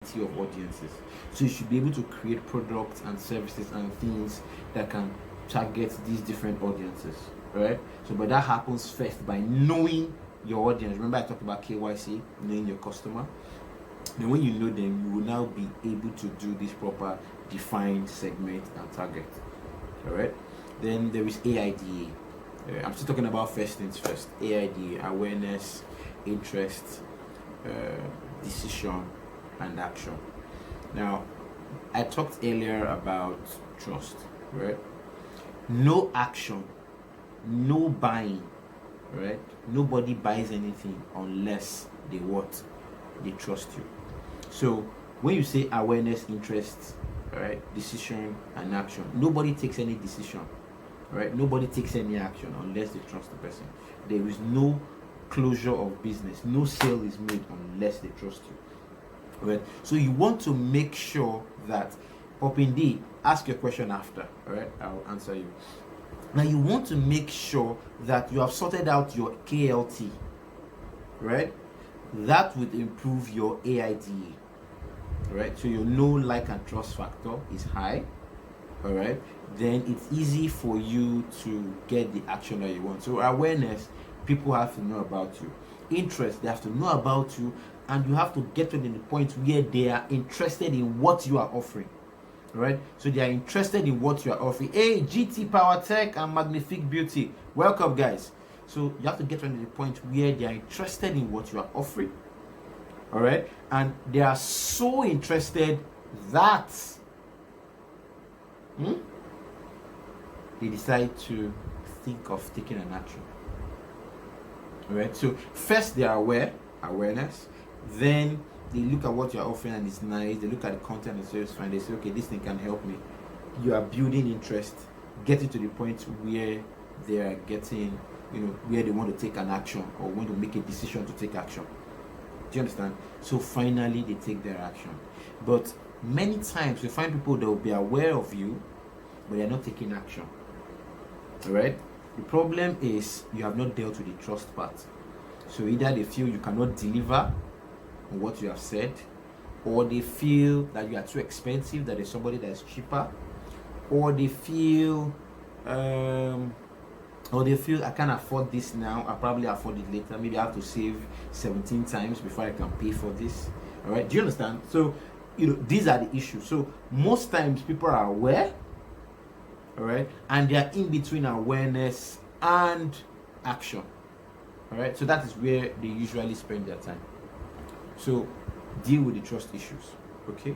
of audiences. So you should be able to create products and services and things that can target these different audiences, right? So, but that happens first by knowing your audience. Remember, I talked about KYC, knowing your customer. Then, when you know them, you will now be able to do this proper defined segment and target. All right. Then there is AIDA. I'm still talking about first things first. AIDA: awareness, interest, decision, and action. Now, I talked earlier about trust, right? No action, no buying, right? Nobody buys anything unless they what? They trust you. So when you say awareness, interest, right, decision, and action, nobody takes any decision, right? Nobody takes any action unless they trust the person. There is no closure of business, no sale is made unless they trust you, right? So you want to make sure that Popin D, ask your question after, all right? I'll answer you. Now you want to make sure that you have sorted out your KLT, right? That would improve your AIDA, right? So your know, like, and trust factor is high, all right? Then it's easy for you to get the action that you want. So awareness, people have to know about you. Interest, they have to know about you, and you have to get to the point where they are interested in what you are offering. Right, so they are interested in what you are offering. Hey, GT Power Tech and Magnifique Beauty, welcome guys. So you have to get to the point where they are interested in what you are offering. All right, and they are so interested that they decide to think of taking an action. All right, so first they are awareness, then they look at what you're offering and it's nice. They look at the content and it's fine. They say, okay, this thing can help me. You are building interest, getting to the point where they are getting, where they want to take an action or want to make a decision to take action. Do you understand? So finally, they take their action. But many times you find people that will be aware of you, but they're not taking action. All right? The problem is you have not dealt with the trust part. So either they feel you cannot deliver on what you have said, or they feel that you are too expensive, that there's somebody that is cheaper, or they feel I can't afford this now, I'll probably afford it later, maybe I have to save 17 times before I can pay for this. All right, do you understand? So these are the issues. So most times people are aware, all right, and they are in between awareness and action. All right, so that is where they usually spend their time. So deal with the trust issues, okay?